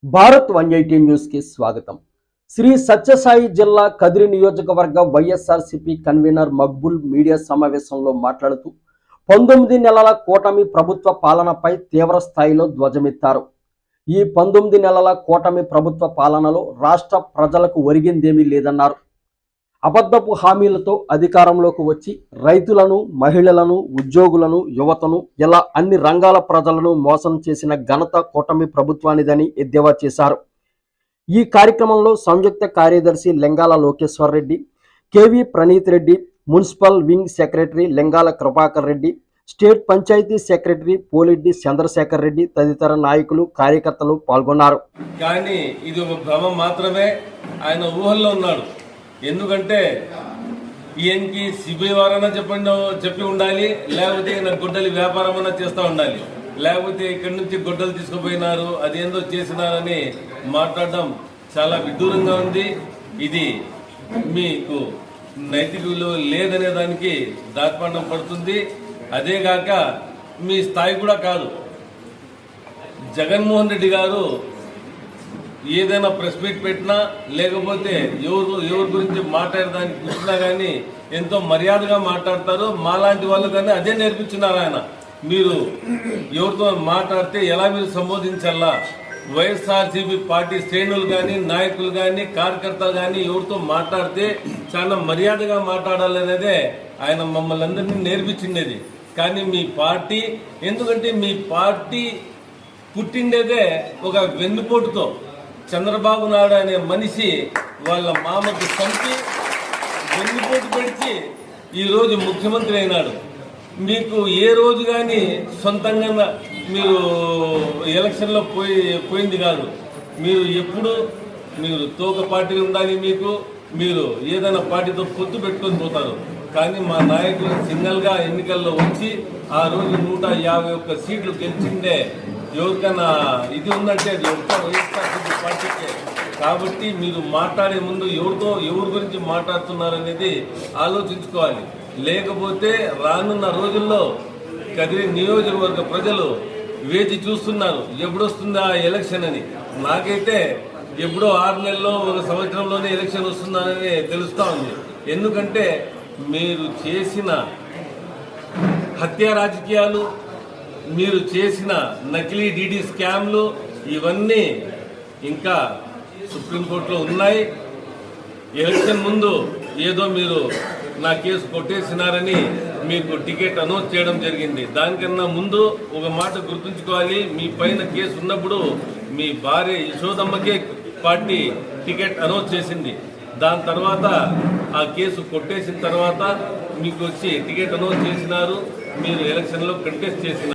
Bharat 180 news కి స్వాగతం. శ్రీ సత్యసాయి జిల్లా కదిరి నియోజకవర్గ వైఎస్ఆర్సీపీ కన్వీనర్ మక్బుల్ మీడియా సమావేశంలో మాట్లాడుతూ 19 నెలల కూటమి ప్రభుత్వ పాలనపై తీవ్ర స్థాయిలో ధ్వజమెత్తారు. ఈ 19 నెలల కూటమి ప్రభుత్వ పాలనలో రాష్ట్ర ప్రజలకు ఒరిగిందేమీ లేదన్నారు. అబద్ధపు హామీలతో అధికారంలోకి వచ్చి రైతులను, మహిళలను, ఉద్యోగులను, యువతను ఇలా అన్ని రంగాల ప్రజలను మోసం చేసిన ఘనత కూటమి ప్రభుత్వానిదని ఎద్దేవా చేశారు. ఈ కార్యక్రమంలో సంయుక్త కార్యదర్శి Lingala Lokeshwar Reddy, K V Praneeth Reddy, municipal wing secretary Lingala Krupakar Reddy, state panchayat secretary Polireddy Chandrashekar Reddy తదితర నాయకులు, కార్యకర్తలు పాల్గొన్నారు. కానీ ఇది ఒక భ్రమ మాత్రమే. ఆయన ఊహల్లో ఉన్నాడు. ఎందుకంటే ఈయనకి సిబిఐ వారన్నా చెప్పి ఉండాలి, లేకపోతే ఈయన గొడ్డలి వ్యాపారం అన్నా చేస్తూ ఉండాలి, లేకపోతే ఇక్కడి నుంచి గొడ్డలు తీసుకుపోయినారు, అదేందో చేసినారని మాట్లాడడం చాలా విడ్డూరంగా ఉంది. ఇది మీకు నైతిక విలువ లేదనే దానికి దార్పణం పడుతుంది. అదేగాక మీ స్థాయి కూడా కాదు. జగన్మోహన్ రెడ్డి గారు ఏదైనా ప్రెస్ మీట్ పెట్టినా, లేకపోతే ఎవరి గురించి మాట్లాడడానికి కూర్చున్నా కానీ ఎంతో మర్యాదగా మాట్లాడతారు. మాలాంటి వాళ్ళు కానీ అదే నేర్పించున్నారు ఆయన. మీరు ఎవరితో మాట్లాడితే ఎలా మీరు సంబోధించాలా, వైఎస్ఆర్సీపీ పార్టీ శ్రేణులు కానీ, నాయకులు కానీ, కార్యకర్తలు కానీ ఎవరితో మాట్లాడితే చాలా మర్యాదగా మాట్లాడాలనేదే ఆయన మమ్మల్ని అందరినీ నేర్పించిండేది. కానీ మీ పార్టీ, ఎందుకంటే మీ పార్టీ పుట్టిండేదే ఒక వెన్నుపోటుతో. చంద్రబాబు నాయుడు అనే మనిషి వాళ్ళ మామకు చంపి వెన్నుపోటు పెట్టి ఈరోజు ముఖ్యమంత్రి అయినాడు. మీకు ఏ రోజు కానీ సొంతంగా మీరు ఎలక్షన్లో పోయింది కాదు. మీరు ఎప్పుడు మీరు తోక పార్టీ ఉండాలి. మీరు ఏదైనా పార్టీతో పొత్తు పెట్టుకొని పోతారు. కానీ మా నాయకులు సింగల్గా ఎన్నికల్లో వచ్చి ఆ రోజు 151 సీట్లు గెలిచిందే ఎవరికైనా ఇది ఉందంటే అది వైఎస్ఆర్సీపీ పార్టీకే. కాబట్టి మీరు మాట్లాడే ముందు ఎవరి గురించి మాట్లాడుతున్నారనేది ఆలోచించుకోవాలి. లేకపోతే రానున్న రోజుల్లో కదిరి నియోజకవర్గ ప్రజలు వేచి చూస్తున్నారు ఎప్పుడొస్తుందా ఎలక్షన్ అని. నాకైతే ఎప్పుడో 6 నెలల్లో 1 సంవత్సరంలోనే ఎలక్షన్ వస్తుందని తెలుస్తూ ఉంది. ఎందుకంటే మీరు చేసిన హత్య రాజకీయాలు, మీరు చేసిన నకిలీ డీడీ స్కామ్లు ఇవన్నీ ఇంకా సుప్రీంకోర్టులో ఉన్నాయి. ఎలక్షన్ ముందు ఏదో మీరు నా కేసు కొట్టేసినారని మీకు టికెట్ అనౌన్స్ చేయడం జరిగింది. దానికన్నా ముందు ఒక మాట గుర్తుంచుకోవాలి. మీ పైన కేసు ఉన్నప్పుడు మీ భార్య యశోదమ్మకే పార్టీ టికెట్ అనౌన్స్ చేసింది. దాని తర్వాత ఆ కేసు కొట్టేసిన తర్వాత మీకు వచ్చి టికెట్ అనౌన్స్ చేసినారు. మీరు ఎలక్షన్లో కంటెస్ట్ చేసినారు.